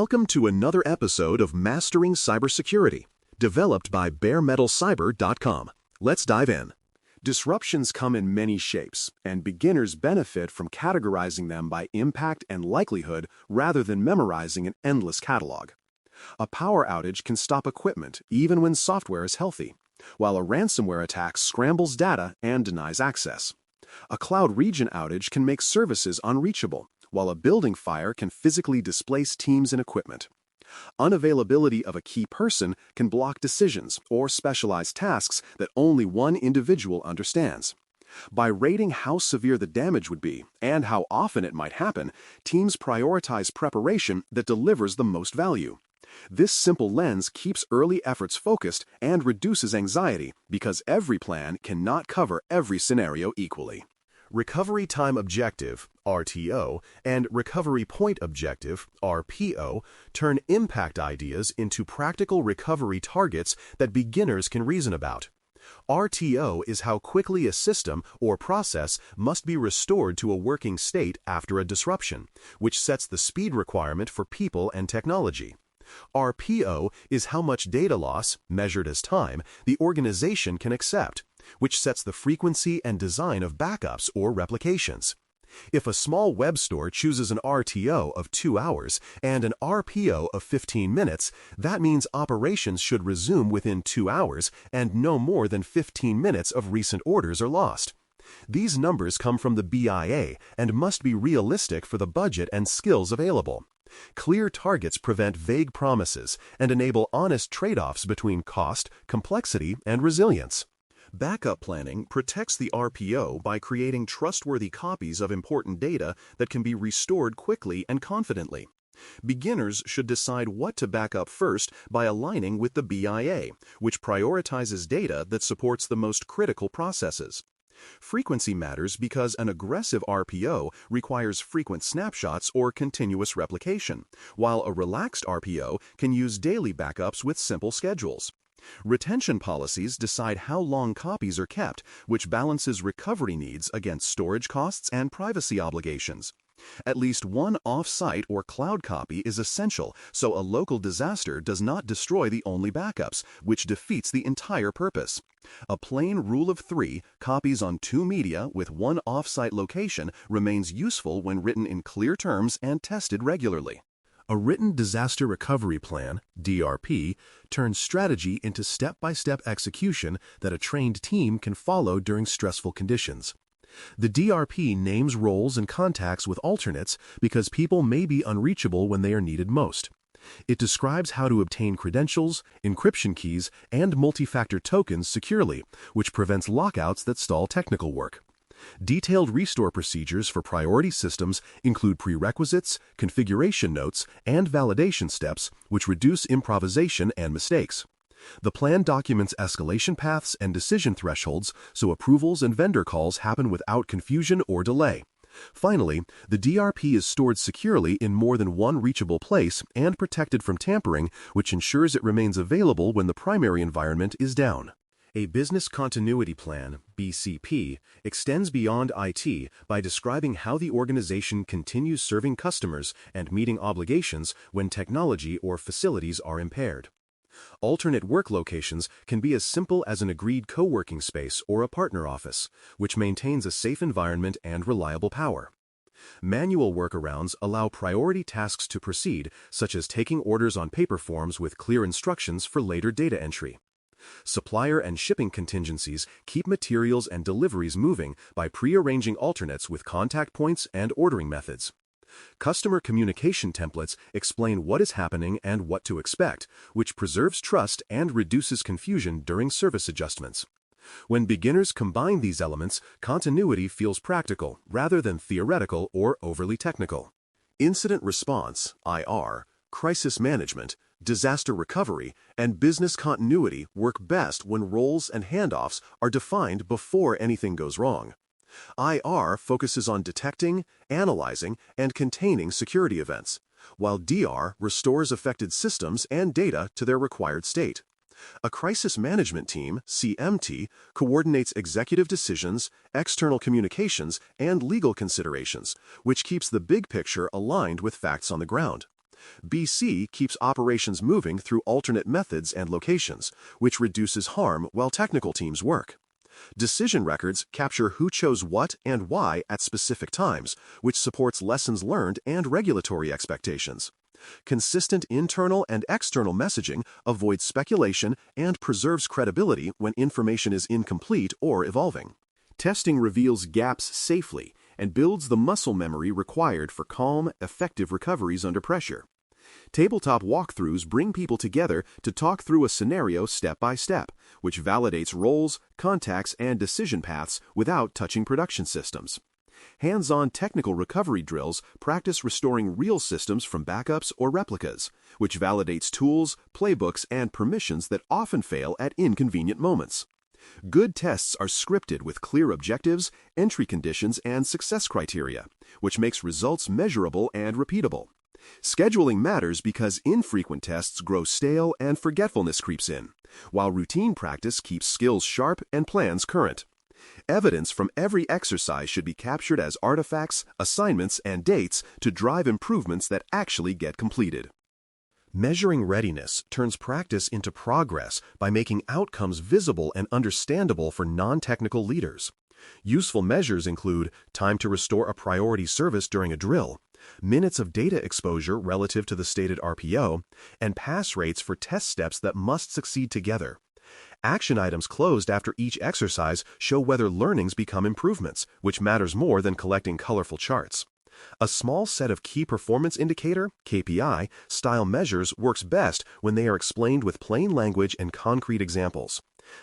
Welcome to another episode of Mastering Cybersecurity, developed by baremetalcyber.com. Let's dive in. Disruptions come in many shapes, and beginners benefit from categorizing them by impact and likelihood rather than memorizing an endless catalog. A power outage can stop equipment even when software is healthy, while a ransomware attack scrambles data and denies access. A cloud region outage can make services unreachable, while a building fire can physically displace teams and equipment. Unavailability of a key person can block decisions or specialized tasks that only one individual understands. By rating how severe the damage would be and how often it might happen, teams prioritize preparation that delivers the most value. This simple lens keeps early efforts focused and reduces anxiety because every plan cannot cover every scenario equally. Recovery Time Objective, RTO, and Recovery Point Objective, RPO, turn impact ideas into practical recovery targets that beginners can reason about. RTO is how quickly a system or process must be restored to a working state after a disruption, which sets the speed requirement for people and technology. RPO is how much data loss, measured as time, the organization can accept, which sets the frequency and design of backups or replications. If a small web store chooses an RTO of 2 hours and an RPO of 15 minutes, that means operations should resume within 2 hours and no more than 15 minutes of recent orders are lost. These numbers come from the BIA and must be realistic for the budget and skills available. Clear targets prevent vague promises and enable honest trade-offs between cost, complexity, and resilience. Backup planning protects the RPO by creating trustworthy copies of important data that can be restored quickly and confidently. Beginners should decide what to back up first by aligning with the BIA, which prioritizes data that supports the most critical processes. Frequency matters because an aggressive RPO requires frequent snapshots or continuous replication, while a relaxed RPO can use daily backups with simple schedules. Retention policies decide how long copies are kept, which balances recovery needs against storage costs and privacy obligations. At least one off-site or cloud copy is essential so a local disaster does not destroy the only backups, which defeats the entire purpose. A plain rule of 3, copies on 2 media with one off-site location remains useful when written in clear terms and tested regularly. A written disaster recovery plan, DRP, turns strategy into step-by-step execution that a trained team can follow during stressful conditions. The DRP names roles and contacts with alternates because people may be unreachable when they are needed most. It describes how to obtain credentials, encryption keys, and multi-factor tokens securely, which prevents lockouts that stall technical work. Detailed restore procedures for priority systems include prerequisites, configuration notes, and validation steps, which reduce improvisation and mistakes. The plan documents escalation paths and decision thresholds so approvals and vendor calls happen without confusion or delay. Finally, the DRP is stored securely in more than one reachable place and protected from tampering, which ensures it remains available when the primary environment is down. A business continuity plan, BCP, extends beyond IT by describing how the organization continues serving customers and meeting obligations when technology or facilities are impaired. Alternate work locations can be as simple as an agreed co-working space or a partner office, which maintains a safe environment and reliable power. Manual workarounds allow priority tasks to proceed, such as taking orders on paper forms with clear instructions for later data entry. Supplier and shipping contingencies keep materials and deliveries moving by pre-arranging alternates with contact points and ordering methods. Customer communication templates explain what is happening and what to expect, which preserves trust and reduces confusion during service adjustments. When beginners combine these elements, continuity feels practical rather than theoretical or overly technical. Incident response, IR, crisis management, disaster recovery, and business continuity work best when roles and handoffs are defined before anything goes wrong. IR focuses on detecting, analyzing, and containing security events, while DR restores affected systems and data to their required state. A crisis management team, CMT, coordinates executive decisions, external communications, and legal considerations, which keeps the big picture aligned with facts on the ground. BC keeps operations moving through alternate methods and locations, which reduces harm while technical teams work. Decision records capture who chose what and why at specific times, which supports lessons learned and regulatory expectations. Consistent internal and external messaging avoids speculation and preserves credibility when information is incomplete or evolving. Testing reveals gaps safely and builds the muscle memory required for calm, effective recoveries under pressure. Tabletop walkthroughs bring people together to talk through a scenario step by step, which validates roles, contacts, and decision paths without touching production systems. Hands-on technical recovery drills practice restoring real systems from backups or replicas, which validates tools, playbooks, and permissions that often fail at inconvenient moments. Good tests are scripted with clear objectives, entry conditions, and success criteria, which makes results measurable and repeatable. Scheduling matters because infrequent tests grow stale and forgetfulness creeps in, while routine practice keeps skills sharp and plans current. Evidence from every exercise should be captured as artifacts, assignments, and dates to drive improvements that actually get completed. Measuring readiness turns practice into progress by making outcomes visible and understandable for non-technical leaders. Useful measures include time to restore a priority service during a drill, minutes of data exposure relative to the stated RPO, and pass rates for test steps that must succeed together. Action items closed after each exercise show whether learnings become improvements, which matters more than collecting colorful charts. A small set of key performance indicator, KPI, style measures works best when they are explained with plain language and concrete examples.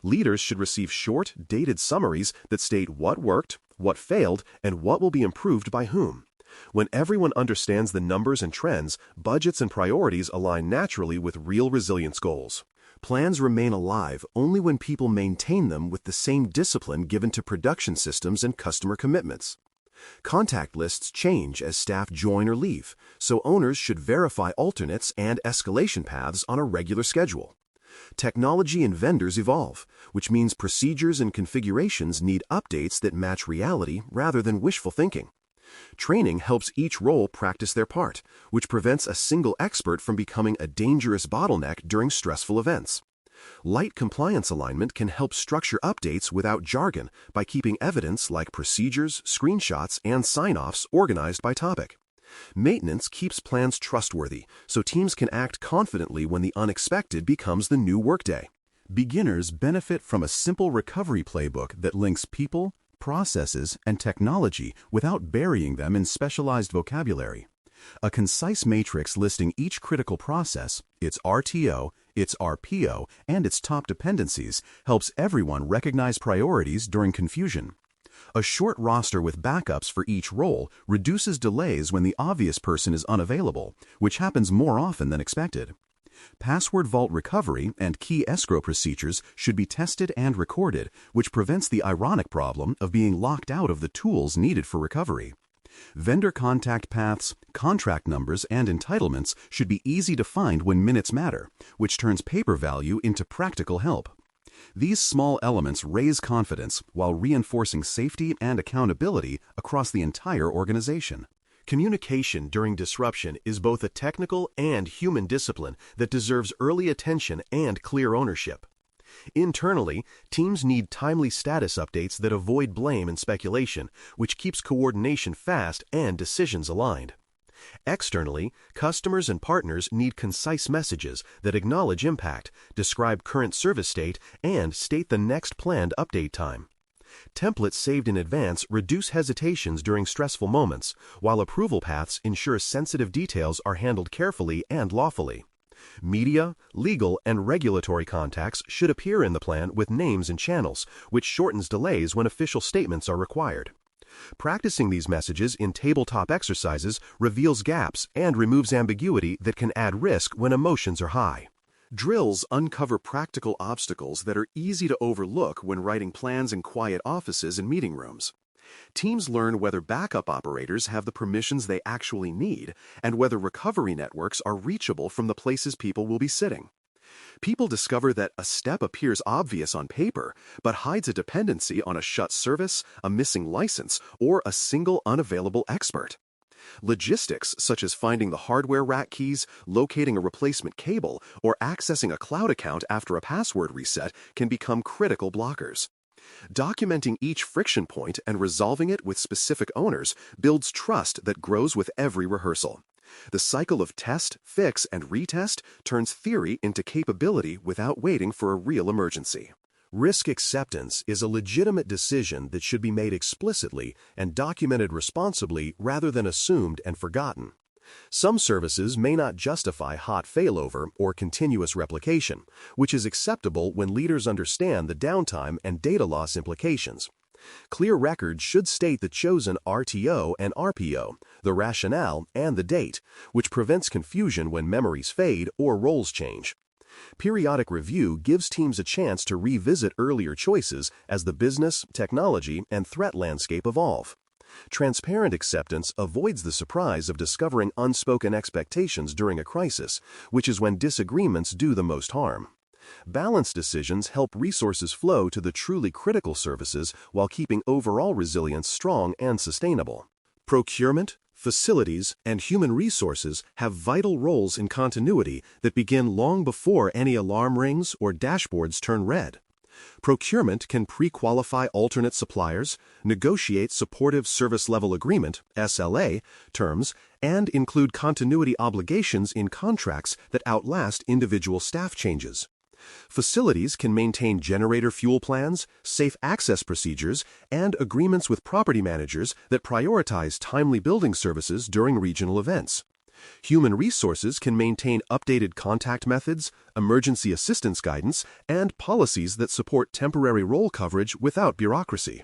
Leaders should receive short, dated summaries that state what worked, what failed, and what will be improved by whom. When everyone understands the numbers and trends, budgets and priorities align naturally with real resilience goals. Plans remain alive only when people maintain them with the same discipline given to production systems and customer commitments. Contact lists change as staff join or leave, so owners should verify alternates and escalation paths on a regular schedule. Technology and vendors evolve, which means procedures and configurations need updates that match reality rather than wishful thinking. Training helps each role practice their part, which prevents a single expert from becoming a dangerous bottleneck during stressful events. Light compliance alignment can help structure updates without jargon by keeping evidence like procedures, screenshots, and sign-offs organized by topic. Maintenance keeps plans trustworthy, so teams can act confidently when the unexpected becomes the new workday. Beginners benefit from a simple recovery playbook that links people, processes, and technology without burying them in specialized vocabulary. A concise matrix listing each critical process, its RTO, its RPO, and its top dependencies helps everyone recognize priorities during confusion. A short roster with backups for each role reduces delays when the obvious person is unavailable, which happens more often than expected. Password vault recovery and key escrow procedures should be tested and recorded, which prevents the ironic problem of being locked out of the tools needed for recovery. Vendor contact paths, contract numbers, and entitlements should be easy to find when minutes matter, which turns paper value into practical help. These small elements raise confidence while reinforcing safety and accountability across the entire organization. Communication during disruption is both a technical and human discipline that deserves early attention and clear ownership. Internally, teams need timely status updates that avoid blame and speculation, which keeps coordination fast and decisions aligned. Externally, customers and partners need concise messages that acknowledge impact, describe current service state, and state the next planned update time. Templates saved in advance reduce hesitations during stressful moments, while approval paths ensure sensitive details are handled carefully and lawfully. Media, legal, and regulatory contacts should appear in the plan with names and channels, which shortens delays when official statements are required. Practicing these messages in tabletop exercises reveals gaps and removes ambiguity that can add risk when emotions are high. Drills uncover practical obstacles that are easy to overlook when writing plans in quiet offices and meeting rooms. Teams learn whether backup operators have the permissions they actually need and whether recovery networks are reachable from the places people will be sitting. People discover that a step appears obvious on paper, but hides a dependency on a shut service, a missing license, or a single unavailable expert. Logistics, such as finding the hardware rack keys, locating a replacement cable, or accessing a cloud account after a password reset, can become critical blockers. Documenting each friction point and resolving it with specific owners builds trust that grows with every rehearsal. The cycle of test, fix, and retest turns theory into capability without waiting for a real emergency. Risk acceptance is a legitimate decision that should be made explicitly and documented responsibly rather than assumed and forgotten. Some services may not justify hot failover or continuous replication, which is acceptable when leaders understand the downtime and data loss implications. Clear records should state the chosen RTO and RPO, the rationale, and the date, which prevents confusion when memories fade or roles change. Periodic review gives teams a chance to revisit earlier choices as the business, technology, and threat landscape evolve. Transparent acceptance avoids the surprise of discovering unspoken expectations during a crisis, which is when disagreements do the most harm. Balanced decisions help resources flow to the truly critical services while keeping overall resilience strong and sustainable. Procurement, facilities, and human resources have vital roles in continuity that begin long before any alarm rings or dashboards turn red. Procurement can pre-qualify alternate suppliers, negotiate supportive service level agreement (SLA) terms, and include continuity obligations in contracts that outlast individual staff changes. Facilities can maintain generator fuel plans, safe access procedures, and agreements with property managers that prioritize timely building services during regional events. Human resources can maintain updated contact methods, emergency assistance guidance, and policies that support temporary role coverage without bureaucracy.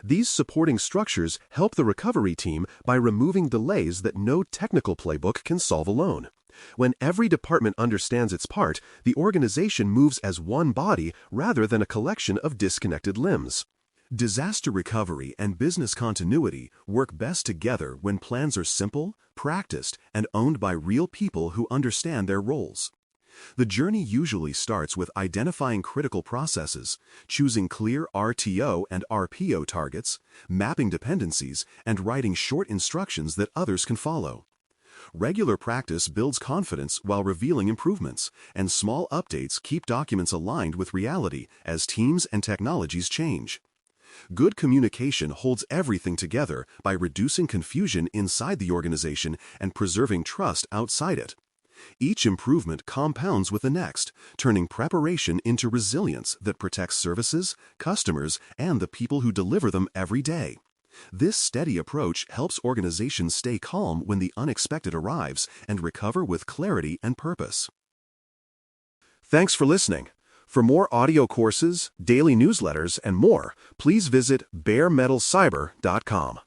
These supporting structures help the recovery team by removing delays that no technical playbook can solve alone. When every department understands its part, the organization moves as one body rather than a collection of disconnected limbs. Disaster recovery and business continuity work best together when plans are simple, practiced, and owned by real people who understand their roles. The journey usually starts with identifying critical processes, choosing clear RTO and RPO targets, mapping dependencies, and writing short instructions that others can follow. Regular practice builds confidence while revealing improvements, and small updates keep documents aligned with reality as teams and technologies change. Good communication holds everything together by reducing confusion inside the organization and preserving trust outside it. Each improvement compounds with the next, turning preparation into resilience that protects services, customers, and the people who deliver them every day. This steady approach helps organizations stay calm when the unexpected arrives and recover with clarity and purpose. Thanks for listening. For more audio courses, daily newsletters, and more, please visit baremetalcyber.com.